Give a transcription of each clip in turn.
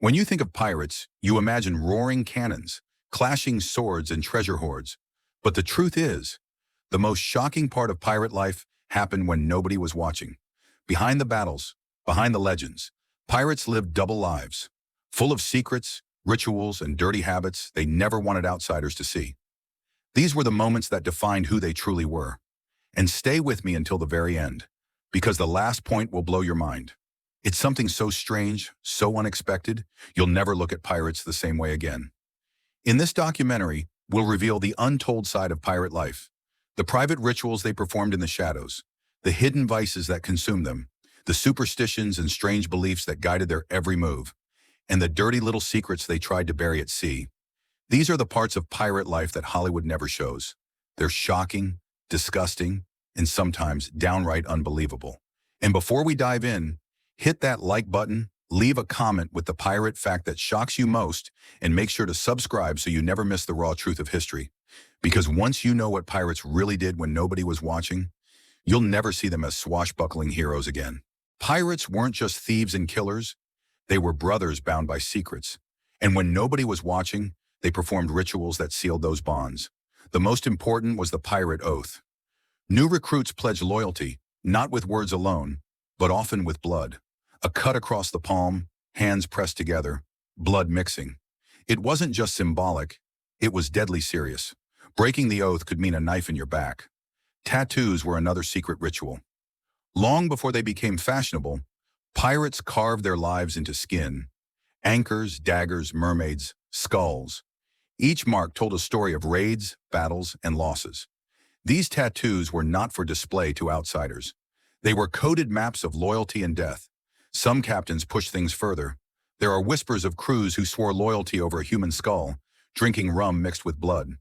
When you think of pirates, you imagine roaring cannons, clashing swords, and treasure hoards. But the truth is, the most shocking part of pirate life happened when nobody was watching. Behind the battles, behind the legends, pirates lived double lives, full of secrets, rituals, and dirty habits they never wanted outsiders to see. These were the moments that defined who they truly were. And stay with me until the very end, because the last point will blow your mind. It's something so strange, so unexpected, you'll never look at pirates the same way again. In this documentary, we'll reveal the untold side of pirate life, the private rituals they performed in the shadows, the hidden vices that consumed them, the superstitions and strange beliefs that guided their every move, and the dirty little secrets they tried to bury at sea. These are the parts of pirate life that Hollywood never shows. They're shocking, disgusting, and sometimes downright unbelievable. And before we dive in, hit that like button, leave a comment with the pirate fact that shocks you most, and make sure to subscribe so you never miss the raw truth of history. Because once you know what pirates really did when nobody was watching, you'll never see them as swashbuckling heroes again. Pirates weren't just thieves and killers, they were brothers bound by secrets. And when nobody was watching, they performed rituals that sealed those bonds. The most important was the pirate oath. New recruits pledged loyalty, not with words alone, but often with blood. A cut across the palm, hands pressed together, blood mixing. It wasn't just symbolic, it was deadly serious. Breaking the oath could mean a knife in your back. Tattoos were another secret ritual. Long before they became fashionable, pirates carved their lives into skin. Anchors, daggers, mermaids, skulls. Each mark told a story of raids, battles, and losses. These tattoos were not for display to outsiders. They were coded maps of loyalty and death. Some captains pushed things further. There are whispers of crews who swore loyalty over a human skull, drinking rum mixed with blood.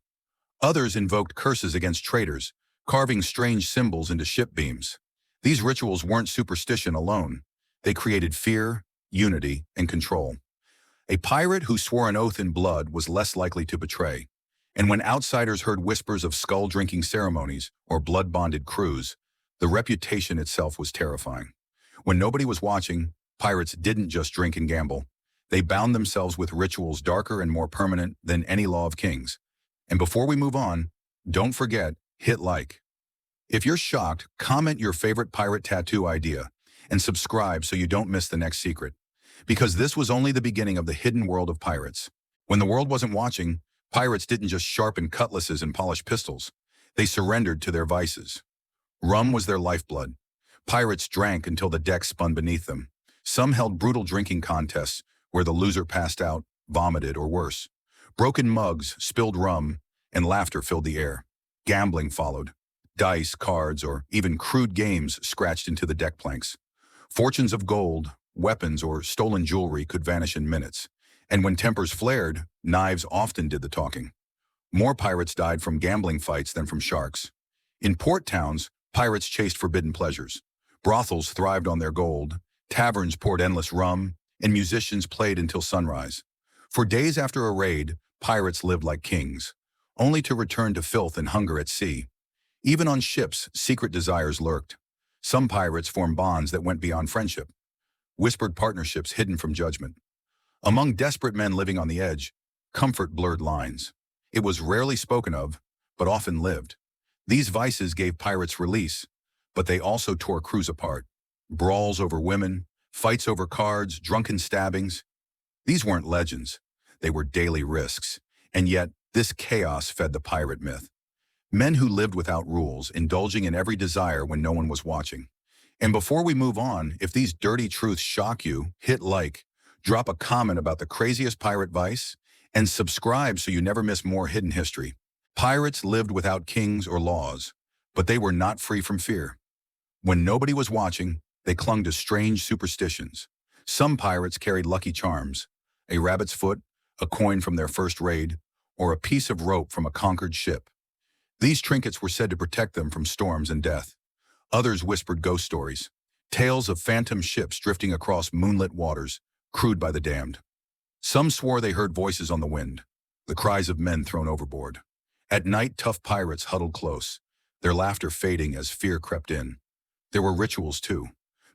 Others invoked curses against traitors, carving strange symbols into ship beams. These rituals weren't superstition alone. They created fear, unity, and control. A pirate who swore an oath in blood was less likely to betray. And when outsiders heard whispers of skull-drinking ceremonies or blood-bonded crews, the reputation itself was terrifying. When nobody was watching, pirates didn't just drink and gamble. They bound themselves with rituals darker and more permanent than any law of kings. And before we move on, don't forget, hit like. If you're shocked, comment your favorite pirate tattoo idea and subscribe so you don't miss the next secret. Because this was only the beginning of the hidden world of pirates. When the world wasn't watching, pirates didn't just sharpen cutlasses and polish pistols. They surrendered to their vices. Rum was their lifeblood. Pirates drank until the deck spun beneath them. Some held brutal drinking contests where the loser passed out, vomited, or worse. Broken mugs, spilled rum, and laughter filled the air. Gambling followed. Dice, cards, or even crude games scratched into the deck planks. Fortunes of gold, weapons, or stolen jewelry could vanish in minutes. And when tempers flared, knives often did the talking. More pirates died from gambling fights than from sharks. In port towns, pirates chased forbidden pleasures. Brothels thrived on their gold, taverns poured endless rum, and musicians played until sunrise. For days after a raid, pirates lived like kings, only to return to filth and hunger at sea. Even on ships, secret desires lurked. Some pirates formed bonds that went beyond friendship, whispered partnerships hidden from judgment. Among desperate men living on the edge, comfort blurred lines. It was rarely spoken of, but often lived. These vices gave pirates release, but they also tore crews apart. Brawls over women, fights over cards, drunken stabbings. These weren't legends. They were daily risks. And yet, this chaos fed the pirate myth. Men who lived without rules, indulging in every desire when no one was watching. And before we move on, if these dirty truths shock you, hit like, drop a comment about the craziest pirate vice, and subscribe so you never miss more hidden history. Pirates lived without kings or laws, but they were not free from fear. When nobody was watching, they clung to strange superstitions. Some pirates carried lucky charms, a rabbit's foot, a coin from their first raid, or a piece of rope from a conquered ship. These trinkets were said to protect them from storms and death. Others whispered ghost stories, tales of phantom ships drifting across moonlit waters, crewed by the damned. Some swore they heard voices on the wind, the cries of men thrown overboard. At night, tough pirates huddled close, their laughter fading as fear crept in. There were rituals too.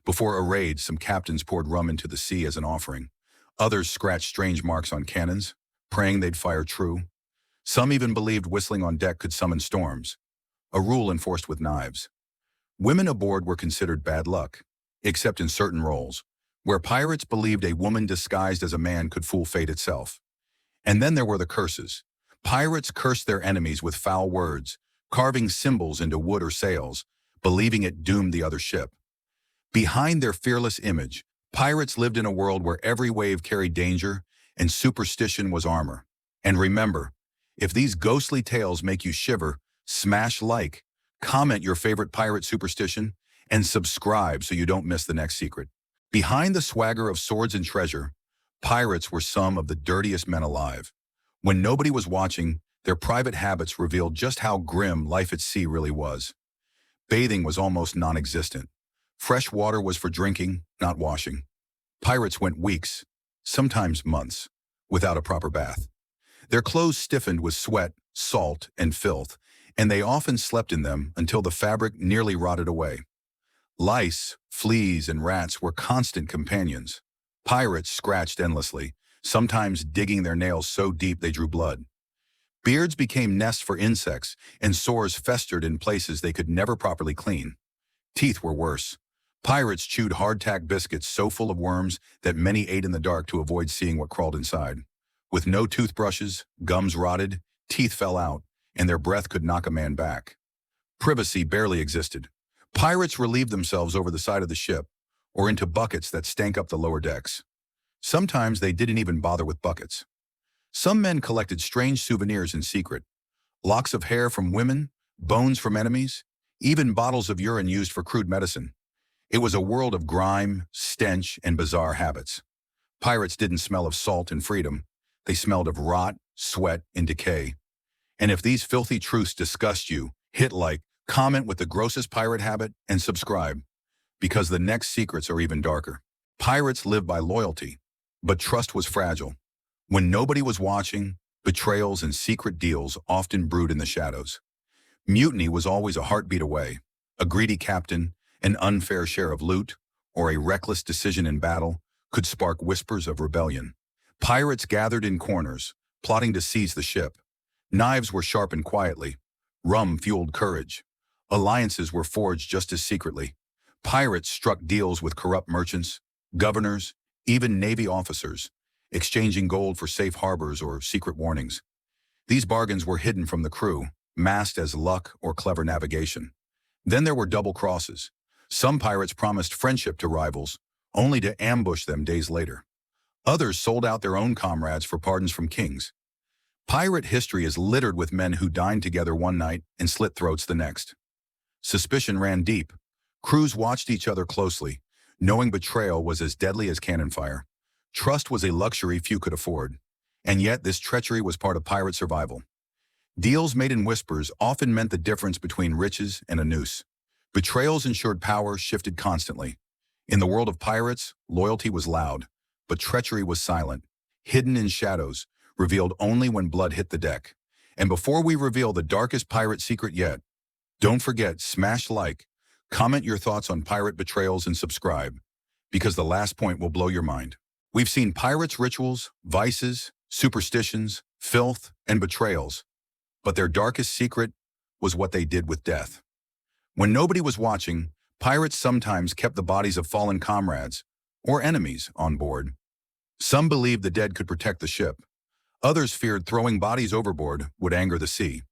Before a raid, some captains poured rum into the sea as an offering. Others scratched strange marks on cannons, praying they'd fire true. Some even believed whistling on deck could summon storms, a rule enforced with knives. Women aboard were considered bad luck, except in certain roles, where pirates believed a woman disguised as a man could fool fate itself. And then there were the curses. Pirates cursed their enemies with foul words, carving symbols into wood or sails, believing it doomed the other ship. Behind their fearless image, pirates lived in a world where every wave carried danger and superstition was armor. And remember, if these ghostly tales make you shiver, smash like, comment your favorite pirate superstition, and subscribe so you don't miss the next secret. Behind the swagger of swords and treasure, pirates were some of the dirtiest men alive. When nobody was watching, their private habits revealed just how grim life at sea really was. Bathing was almost non-existent. Fresh water was for drinking, not washing. Pirates went weeks, sometimes months, without a proper bath. Their clothes stiffened with sweat, salt, and filth, and they often slept in them until the fabric nearly rotted away. Lice, fleas, and rats were constant companions. Pirates scratched endlessly, sometimes digging their nails so deep they drew blood. Beards became nests for insects, and sores festered in places they could never properly clean. Teeth were worse. Pirates chewed hardtack biscuits so full of worms that many ate in the dark to avoid seeing what crawled inside. With no toothbrushes, gums rotted, teeth fell out, and their breath could knock a man back. Privacy barely existed. Pirates relieved themselves over the side of the ship, or into buckets that stank up the lower decks. Sometimes they didn't even bother with buckets. Some men collected strange souvenirs in secret. Locks of hair from women, bones from enemies, even bottles of urine used for crude medicine. It was a world of grime, stench, and bizarre habits. Pirates didn't smell of salt and freedom. They smelled of rot, sweat, and decay. And if these filthy truths disgust you, hit like, comment with the grossest pirate habit, and subscribe, because the next secrets are even darker. Pirates lived by loyalty, but trust was fragile. When nobody was watching, betrayals and secret deals often brewed in the shadows. Mutiny was always a heartbeat away. A greedy captain, an unfair share of loot, or a reckless decision in battle could spark whispers of rebellion. Pirates gathered in corners, plotting to seize the ship. Knives were sharpened quietly. Rum fueled courage. Alliances were forged just as secretly. Pirates struck deals with corrupt merchants, governors, even Navy officers, exchanging gold for safe harbors or secret warnings. These bargains were hidden from the crew, masked as luck or clever navigation. Then there were double crosses. Some pirates promised friendship to rivals, only to ambush them days later. Others sold out their own comrades for pardons from kings. Pirate history is littered with men who dined together one night and slit throats the next. Suspicion ran deep. Crews watched each other closely, knowing betrayal was as deadly as cannon fire. Trust was a luxury few could afford, and yet this treachery was part of pirate survival. Deals made in whispers often meant the difference between riches and a noose. Betrayals ensured power shifted constantly. In the world of pirates, loyalty was loud, but treachery was silent, hidden in shadows, revealed only when blood hit the deck. And before we reveal the darkest pirate secret yet, don't forget, smash like, comment your thoughts on pirate betrayals, and subscribe, because the last point will blow your mind. We've seen pirates' rituals, vices, superstitions, filth, and betrayals, but their darkest secret was what they did with death. When nobody was watching, pirates sometimes kept the bodies of fallen comrades or enemies on board. Some believed the dead could protect the ship. Others feared throwing bodies overboard would anger the sea.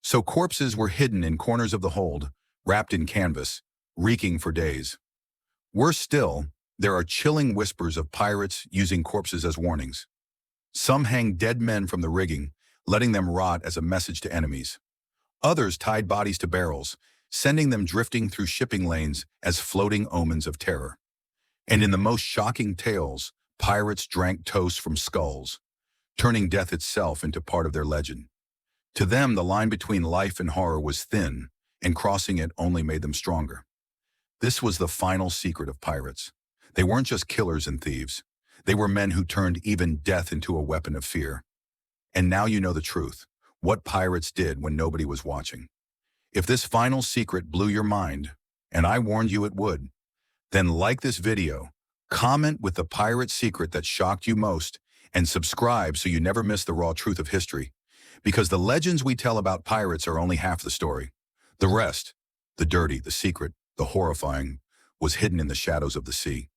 So corpses were hidden in corners of the hold, wrapped in canvas, reeking for days. Worse still, there are chilling whispers of pirates using corpses as warnings. Some hang dead men from the rigging, letting them rot as a message to enemies. Others tied bodies to barrels, sending them drifting through shipping lanes as floating omens of terror. And in the most shocking tales, pirates drank toast from skulls, turning death itself into part of their legend. To them, the line between life and horror was thin, and crossing it only made them stronger. This was the final secret of pirates. They weren't just killers and thieves. They were men who turned even death into a weapon of fear. And now you know the truth, what pirates did when nobody was watching. If this final secret blew your mind, and I warned you it would, then like this video, Comment with the pirate secret that shocked you most, and subscribe so you never miss the raw truth of history. Because the legends we tell about pirates are only half the story. The rest, the dirty, the secret, the horrifying, was hidden in the shadows of the sea.